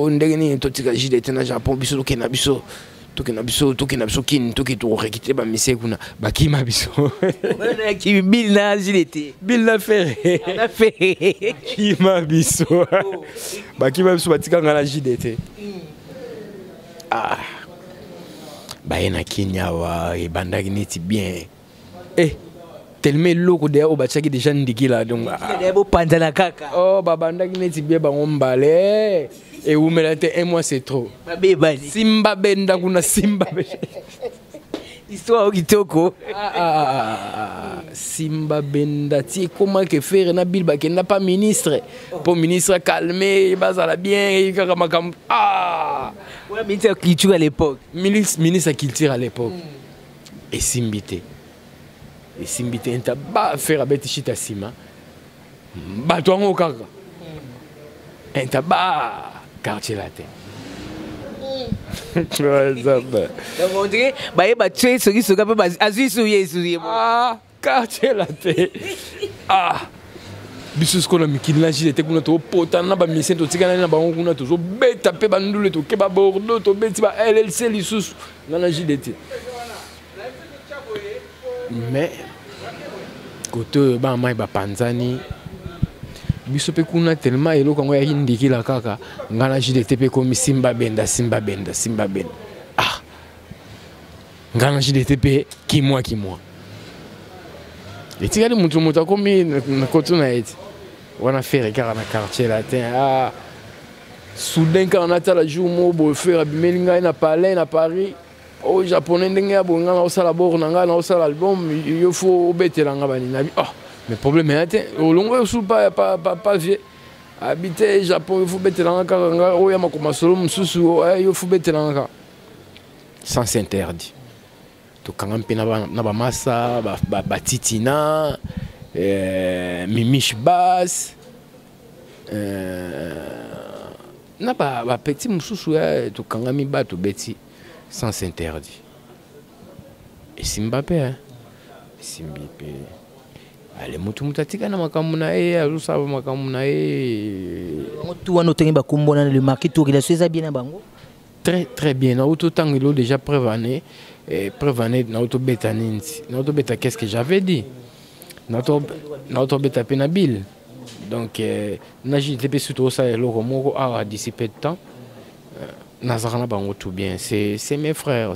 [SPEAKER 1] ndenge nini totika jide te na Japon biso tokena biso kin toki to rekite ba mise kuna bakima biso
[SPEAKER 2] wana ki bil na jilete
[SPEAKER 1] bil na fere kima biso bakima biso batika ngala jidete bayena Kenya wa ebandaki neti bien tellement loko de obachaki déjà ndikila donc
[SPEAKER 2] bo panzana kaka
[SPEAKER 1] babandaki neti bien bango mbale et où me l'était un mois c'est trop. Simba benda kuna simba benda.
[SPEAKER 2] Histoire kitoko.
[SPEAKER 1] Simba benda ti comment que faire na bilba qui n'a pas ministre pour ministre calmer bazala bien kaka makam
[SPEAKER 2] ouais ministre culture à l'époque.
[SPEAKER 1] Ministre culture à l'époque. Et simbité enta ba faire abeti chita sima. Ba to ngo kaka. Enta ba quartier latin.
[SPEAKER 2] On dirait tu ce qui se capable
[SPEAKER 1] quartier latin. Biso ce qu'on a mis qui l'a j'étais kuna to potana ba mission to tikana na bango kuna to zo beta pe bandule to ke ba bordeaux to beti ba LLC lisusu na JDT. Mais côté ba mai ba panzani biso pe kuna tellement eloko ngo ya hindiki la kaka ngana JDT pe komi simba benda ngana JDT pe kimwa etikali mutu komi na kotuna eti wana faire kaka na quartier latin soudain quand on a la jour mo bo faire abimeli ngai na palais na Paris au japonais ndenge ya bonga na osala bor na nga na osala album il faut obetela nga bani na mais problème est au longo sous pas vieux habiter Japon il faut betela nga nga o ya makoma solo mususu il faut betela nga sans interdit to kanga mpe na ba masa ba titina mimish bass na ba petit mususu to kanga mi ba to beti sans interdit et Simbape allez mutu mutatika na makambo na azosaba makambo na
[SPEAKER 2] tu wana otengi bakumbona le marqué tout relation eza bien na bango
[SPEAKER 1] très bien na auto tangilo déjà prévané na auto beta ninti na auto beta qu'est-ce que j'avais dit na auto beta penabil donc na JTP surtout ça eloko moko d'ici peu de temps nazarana bango tout bien c'est mes frères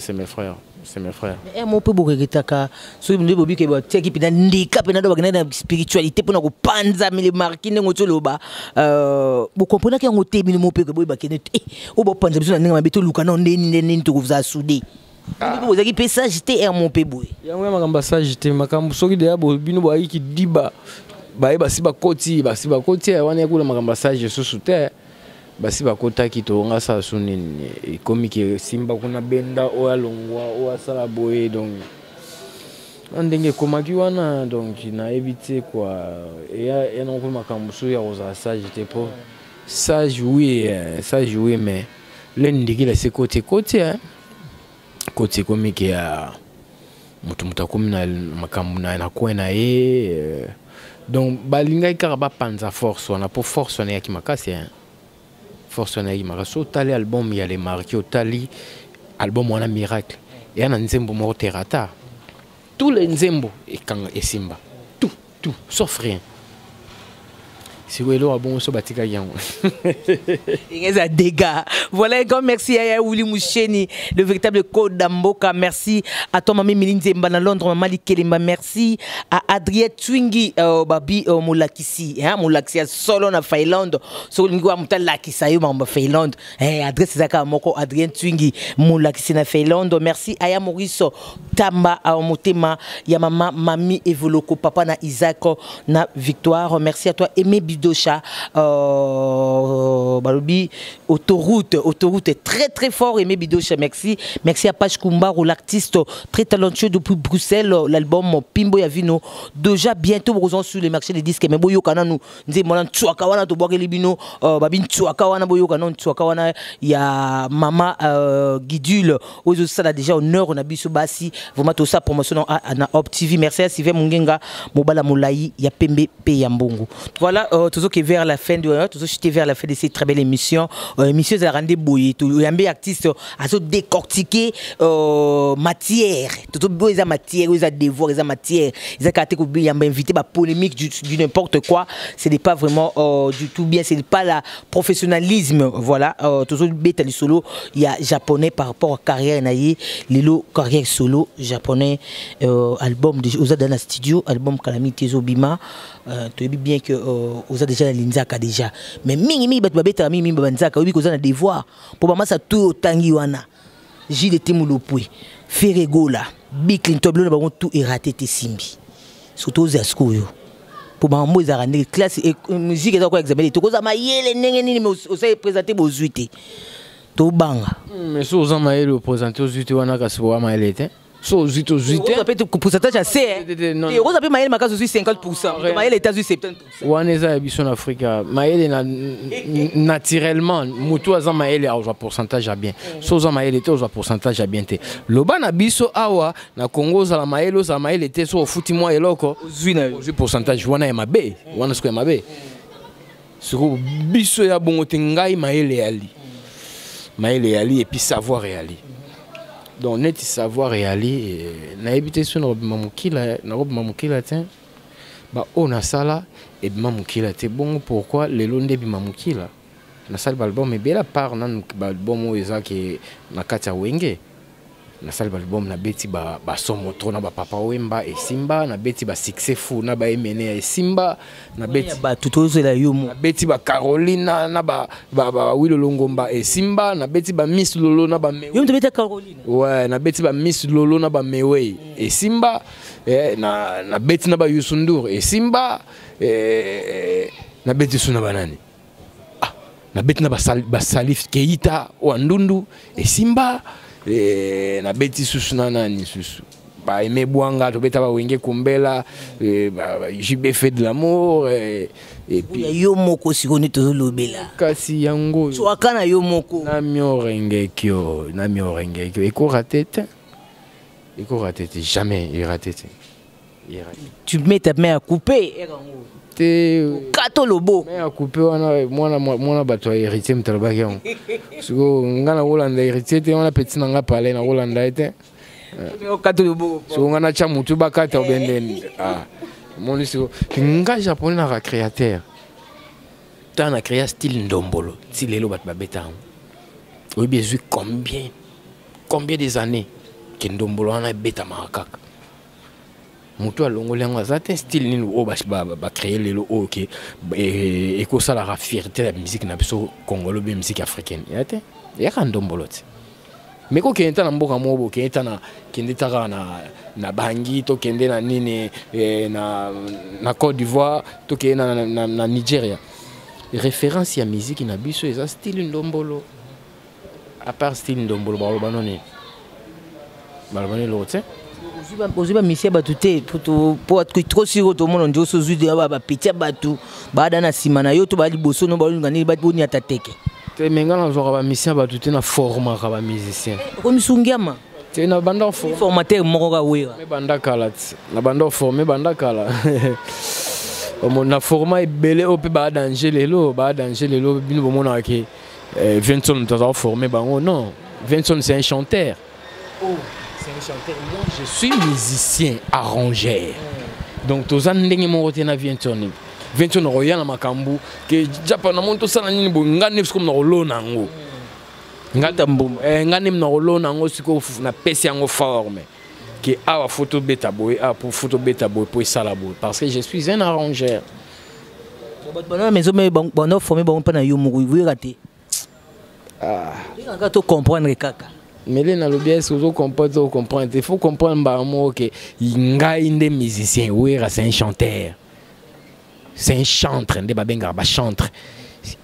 [SPEAKER 1] c'est mes frères.
[SPEAKER 2] Et mon peu beaucoup retaka so me bobi ke ba teki pina ndika pina do bagana spiritualité pour na ko panza mais les marquines ngoto loba vous comprenez que ngote bi mon peu ke boy ba kene o bo panza biso na nga mabeto luka na ndeni to vous a soudé vous avez passage te mon peu boy
[SPEAKER 1] yango ya makamba sage te makambo soki de abo bino ba iki diba ba eba si ba koti wana yakula makamba sage susu te basi bakota kitonga sa sunini komi ke simba kuna benda oya longwa oya sala boye donc ndenge komaki wana donc na éviter quoi et non pour makambo so ya rosa sage te po sage oui mais l'endiki la c'est côté côté komi ke ya mutu komi na makambo na kwena donc balinga ikara ba panza force wana po force wana ya kimakasi force na so tali album ya les marqués au tali album wana miracle et ana nzembo mo terata tous les nzembo et kanga et simba tout sauf rien si vous êtes bon so batika yango
[SPEAKER 2] ingeza dégâts voilà un grand merci à Willy Moucheni le véritable code d'Amboka merci à toi Mami Milinze Mbana Londres Maman Likelemba merci à Adrien Twingi babi Moulakisi hein Moulakisi solo na Finland so ngwa mutalakisa yo mamba Finland adresse zaka moko Adrien Twingi Moulakisi na Finland merci à ya Maurice Tamba à motema ya mama Mami Evoloko papa na Isaac na Victoire merci à toi Aimé Dosha Balobi autoroute est très fort Aimé Bidosha merci à Page Kumbaru l'artiste très talentueux depuis Bruxelles l'album Pimbo ya Vino déjà bientôt nous sur les marchés des disques mais boyo kana nous nze mona tsuaka wana to boke libino babin tsuaka wana boyo kana tsuaka wana ya mama Guidule ozo sala déjà honneur on a biso basi vraiment tout ça promotion na Op TV merci à Sylvain Mungenga mobala molai ya pembe pe ya mbongo voilà toujours que vers la fin de cette très belle émission émission de la rende boye tout yambe artiste a so décortiquer matière tout besoin matière ils a devoir ils a matière ils a caractère que yambe invité ba polémique du n'importe quoi ce n'est pas vraiment du tout bien c'est pas la professionnalisme voilà toujours beta li solo il y a japonais par rapport à carrière naïe lelo carrière solo japonais album de aux dans la studio album Calamité Zobima tu sais bien que aux a déjà la linzaka déjà mais mingi bat babeta mingi banzaka obi kozana devoir pour ba masa tout tangi wana Gilles Temulopui Ferregola Big Clinton blo na ba tout raté te simbi surtout aux asko yo pour ba mo za rendre classe et musique za ko examiner to koza mayele ndenge nini mais osay présenter bozuité to banga
[SPEAKER 1] mais so za mayele présenter bozuité wana kasi wa mayele te so zito zite
[SPEAKER 2] ça peut être pourcentage assez et on appelle maïl makazo 50% maïl États-Unis 70%.
[SPEAKER 1] Waneza biso en Afrique maïl naturellement mutu azan maïl a un pourcentage à bien so za maïl était un pourcentage à bien te loba na biso awa na Congo za maïl était so futi moi eloko ozui pourcentage wana ya mabe wana sko ya mabe sur biso ya bongo tengai maïl ali et puis savoir et ali. Donc net savoir et aller na éviter sur na mamukila tiens ba on a ça là et mamukila c'est bon pourquoi les londe bi mamukila na salle album mais bien la part na album ezaki na kata wenge na salle album na beti ba somo trop na ba papa wemba et simba na beti ba successful na ba emene et simba na beti
[SPEAKER 2] ba tutozo la yomo
[SPEAKER 1] na beti ba Carolina na ba Wilo Longomba et simba na beti ba Miss Lolo na ba
[SPEAKER 2] Mewe yo te Carolina
[SPEAKER 1] ouais na beti ba Miss Lolo na ba Mewe et simba na beti na ba Yusundur et simba na beti suna banani na beti na ba Salif Keita wa Ndundu et simba na beti susu na nani susu ba Aimé Bwanga to beta ba wenge kumbela JB fait de l'amour et puis
[SPEAKER 2] yo moko sikoni to lobela
[SPEAKER 1] kasi yango
[SPEAKER 2] so akana yo moko
[SPEAKER 1] na miorengekyo eko ratete jamais il ratete
[SPEAKER 2] tu mets ta main à couper kato lobo
[SPEAKER 1] mais à couper moi bato héritier mtalobaki yango siko ngana Rolanda héritier te on petit nanga parler na Rolanda ete
[SPEAKER 2] kato lobo
[SPEAKER 1] siko ngana cha mutu bakata obendeni mon siko nga japonais na créateur tant na créer style ndombolo style lelo bat babeta oui bien vu combien des années kendombolo wana beta makaka mutu alongoli yango aza te style nini oyo bacrée lelo oyo ke ekosalaka fierté ya musique na biso congolo be musique africaine ya te eyaka ndombolo te mais kokende ta na mboka moko bokende ta na kende taka na Bangui tokende na nini na Côte d'Ivoire tokende na Nigeria référence ya musique na biso eza style ndombolo à part style ndombolo baloba noni lo te
[SPEAKER 2] oziba misia batu te po trop siro to mono ndio so zudi ba petit batu baada na sima na yo to bali boso no balinga ni batu boni atateke
[SPEAKER 1] te menga na zo ba misia batu te na forma ka ba musicien
[SPEAKER 2] ko misungiama
[SPEAKER 1] te na banda
[SPEAKER 2] formateur moko ka wera
[SPEAKER 1] me banda kala na banda former banda kala na forma ebele o pe ba danger lelo bino bomona ke Vincent t'a formé bango non Vincent c'est un chanteur c'est un chanteur moi je suis musicien arrangeur donc tozan ndenge mo tena Vincent roya na makambu ke japa na monto sana nini bo ngane comme na rolona ngo ngata mbumba ngane na rolona ngo siko na pesi yango forme que a photo beta boy a pour photo beta boy pour ça la boy parce que je suis un arrangeur
[SPEAKER 2] bon mais bon formé bon pas na yo mo raté tu comprendre kaka
[SPEAKER 1] mais là le bien c'est comprendre il faut comprendre bah moi que ngai inde musicien oui c'est un chanteur c'est un chanteur nde babenga ba chanteur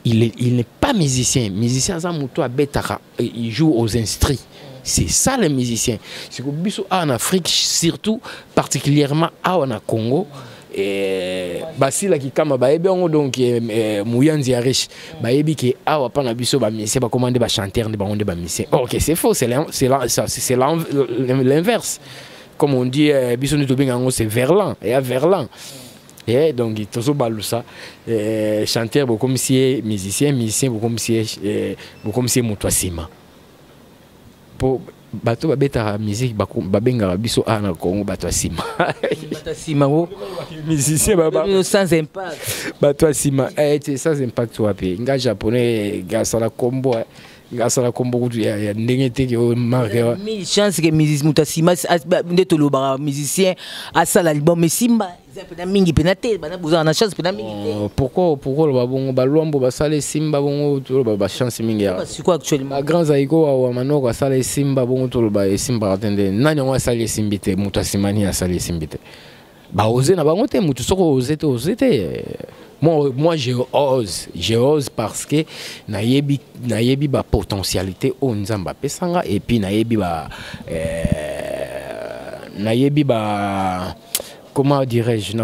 [SPEAKER 1] il n'est pas musicien ça muto abetaka il joue aux instruments c'est ça le musicien c'est que biso en Afrique surtout particulièrement en Congo basila kikama bayebi ongo donc muyanzi ya riche bayebi ke awa pana biso ba misi ba commander ba chanteur de ba onde ba misi OK c'est faux c'est l'inverse comme on dit biso nito benga ngo c'est Verlan et à Verlan et donc tozo balusa chanteur bo comme si musicien bo comme si muto asima pour bato babeta musique babenga biso ana Congo bato asima musicien
[SPEAKER 2] sans impact
[SPEAKER 1] bato asima sans impact wapi nga japonais gasala combo kutu ya ndenge te ke marque
[SPEAKER 2] mille chance que musicien mutasima ndeto loba musicien asala album simba mingi penate bana buza na chance pena mingi
[SPEAKER 1] pourquoi loba bongo balombo basala simba bongo to loba ba chance mingi ya
[SPEAKER 2] c'est quoi actuellement
[SPEAKER 1] ba grands aiko wa manoko asala simba bongo to loba simba atende nani ngo asala simbite mutasimani asala simbite ba oser na bango te mutu soko oser te moi je ose parce que nayebi ba potentialité o nzamba pesanga et puis nayebi ba comment dirais-je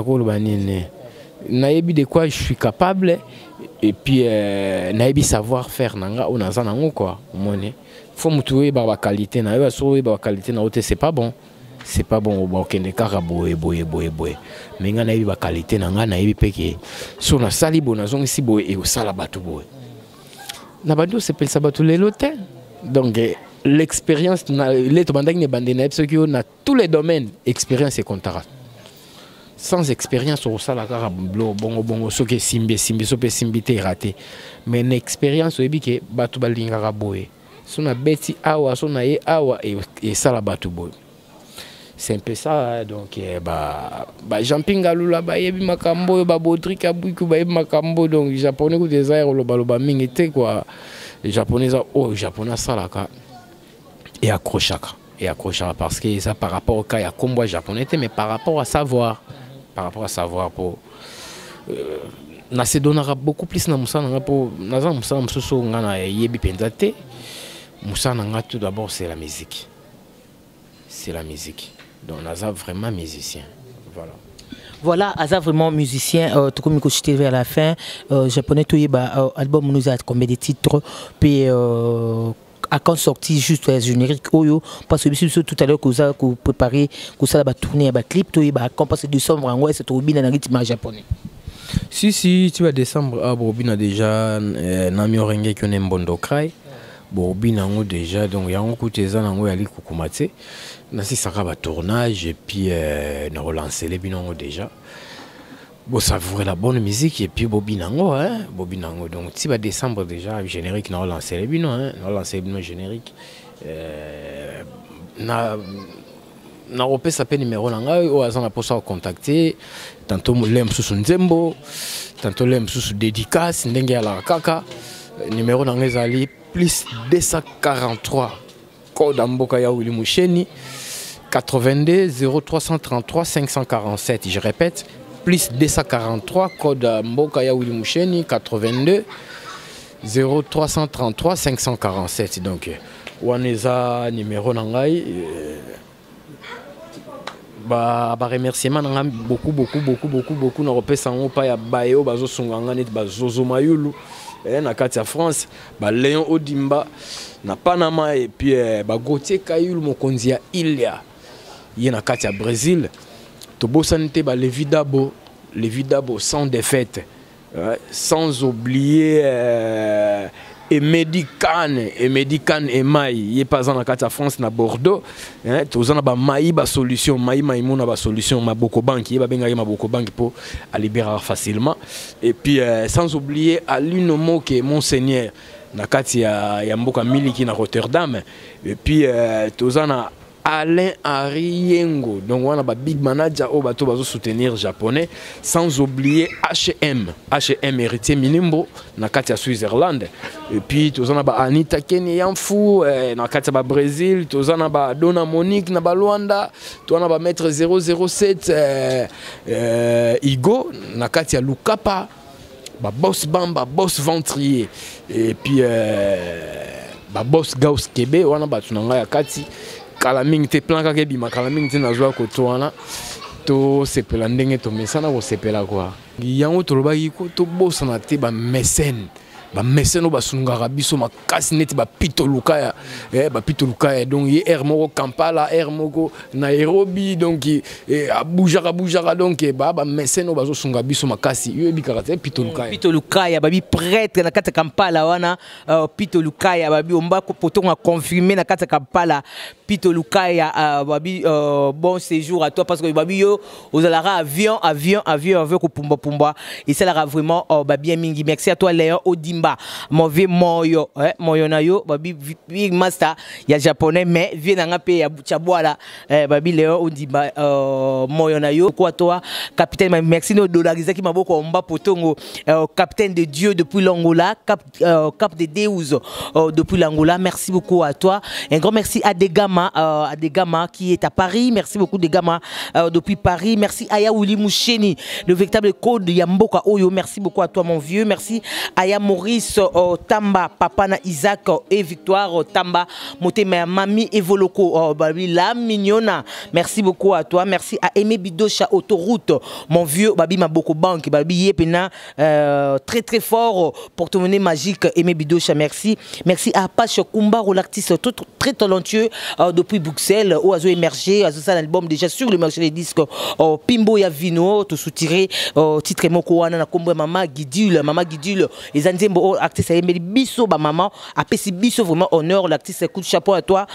[SPEAKER 1] nayebi de quoi je suis capable et puis nayebi savoir faire nanga o naza nango quoi mone faut mutuwe ba qualité na yo so ba qualité na ote c'est pas bon bon kende kaka boye mais nga nayebi ba qualité nanga nayebi peke so na sali bona zongi si boye e osala batu boye na bando s'appelle ça batu lelo te donc l'expérience na leto bandaki ne bande na parce que na tous les domaines expérience et contrat sans expérience au sala kaka bongo so ke simbi so pe simbité raté mais une expérience oyebi ke batu balinga boye so na beti awa so na ye awa et sala batu boye c'est un peu ça donc jumping alula ba yebi makambo ba bodrika buiku ba yebi makambo donc japonais ko desire lo mingi te quoi japonais japonais salaka et accrochaka parce que ça par rapport au cas ya combo japonais mais par rapport à savoir pour na se donnera beaucoup plus na musana pour naza musana musoso ngana yebi pendate musana nga tout d'abord c'est la musique donc Aza vraiment musicien
[SPEAKER 2] voilà Aza vraiment musicien tout comme je vers la fin japonais tout album nous a combien de titres puis à quand sorti juste le générique oyo parce que tout à l'heure que ça que préparer que ça va tourner un clip tout quand passe décembre en ouest tout bien dans rythme japonais
[SPEAKER 1] si tu vas décembre à Bobina déjà Nami Orenge qui on aime Bondo Cry Bobina déjà donc il y a un coup de temps nango yali kukumate na si saka ba tournage et puis na relancer les binango déjà bon savourer la bonne musique et puis Bobinango donc si va décembre déjà générique na relancer les binango na relancer les binango générique na repesa pe numéro na ngai o azana posa contacter tantôt lem susu nzembo tantôt lem susu dédicace ndenge ya la kaka numéro na ngai zali plus 243 code mboka ya Willy Musheni 82 0333 547 je répète plus 243 code mboka ya Willy Musheni 82 0333 547 donc waneza numéro na ngai ba remerciement na beaucoup na repesa ngo pa ya bayo bazo sunganga net bazozo mayulu na kati ya France ba Léon Odimba na Panama et puis ba Gauthier Kayulu mokonzi ya Ilia yena kati ya Brésil to bosanite ba Levidabo sans défaite sans oublier Medican et Maï yé pas en la France na Bordeaux tous en ba Maï ba solution Maïmouna ba solution Maboko Bank yé ba benga Maboko Bank pour à libérer facilement et puis sans oublier Aline Moke Monseigneur na kati ya mboka miliki na Rotterdam et puis tous en Alain Ariengo, donc on a big manager au bateau bazo soutenir japonais, sans oublier HM héritier Minimbo, na katia Switzerland, et puis tous on a Anita Kenyanfu, na katia Brésil, tous on a Donna Monique na Luanda, tous on a maître 007 Igo, na katia Lukapa, boss Bamba, boss Ventrier, et puis boss Gauss Kebe, on a batunanga ya kati. Kalaming te plan kake bima kalaming te nazwa ko toana to sepela ndenge to mesana ko sepela kwa yango to lobaki ko to bosana te ba mécène ba sunga biso makasi neti ba pito lukaya donc yi air moko Kampala air moko Nairobi donc abujara donc ba mécène ba sunga biso makasi yo bikara te pito lukaya
[SPEAKER 2] babi prêtre na kata Kampala wana pito lukaya babi omba ko potonga confirmer na kata Kampala pito lukaya babi bon séjour à toi parce que babi yo ozalara avion ko pumba et ça la vraiment bien mingi merci à toi Léon Odimba mauvais moyo na yo babi big master ya japonais mais vient na pe ya chabwala babi Léon Odimba moyo na yo quoi toi capitaine merci no dollarisaki maboko omba potongo capitaine de Dieu depuis l'Angola cap de Deus depuis l'Angola merci beaucoup à toi un grand merci à Degama qui est à Paris merci beaucoup Degama depuis Paris merci à Willy Musheni le véritable code ya mboka oyo merci beaucoup à toi mon vieux merci à Maurice Tamba papa na Isaac et Victoire Tamba motema mami Evoloko babi la mignona merci beaucoup à toi merci à Aimé Bidocha autoroute mon vieux babi Maboko Bank babi yepena très très fort porte-monnaie magique Aimé Bidocha merci à Pache Kumba l'artiste très talentueux depuis Bruxelles où a émergé à ce album déjà sur le marché des disques Pimbo ya Vino tout soutiré titre moko wana na kombo Mama Gidule les anzembo actrice Emeli Bisso ba maman apesi Bisso vraiment honneur l'actrice coup de chapeau à toi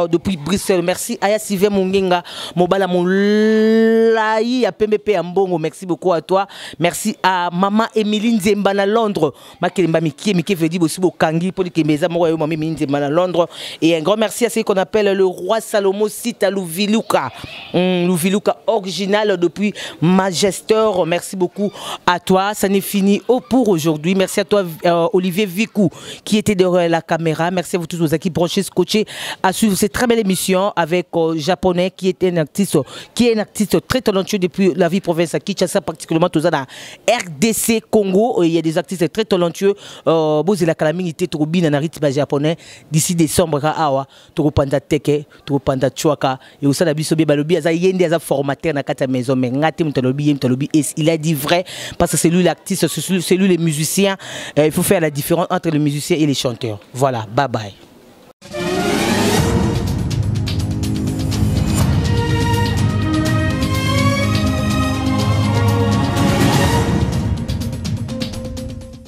[SPEAKER 2] depuis Bruxelles merci Aya Sylvain Mungenga mobala molai ya PMP Ambongo merci beaucoup à toi merci à maman Emeline Zemba na Londres makelemba miki veut dire aussi bokangi pour que mes amours yo maman Emeline Zemba na Londres et un grand merci à ce qu'on appelle le roi Salomo Sita Louviluka original depuis Manchester merci beaucoup à toi ça n'est fini pour aujourd'hui merci à toi Olivier Vicou qui était derrière la caméra. Merci à vous tous aux équipes branchés, scotchés à suivre cette très belle émission avec japonais qui est un artiste très talentueux depuis la vie province à Kinshasa particulièrement tous à RDC Congo. Il y a des artistes très talentueux. Bozi la calamité Torobina na rythme japonais d'ici décembre awa Toropanda Teke, Toropanda Chwaka et aussi la biso balobi aza yende aza formateur na kata maison mais ngate mutalobi il a dit vrai parce que c'est lui l'artiste c'est lui les musiciens. Il faut faire la différence entre les musiciens et les chanteurs. Voilà, bye bye.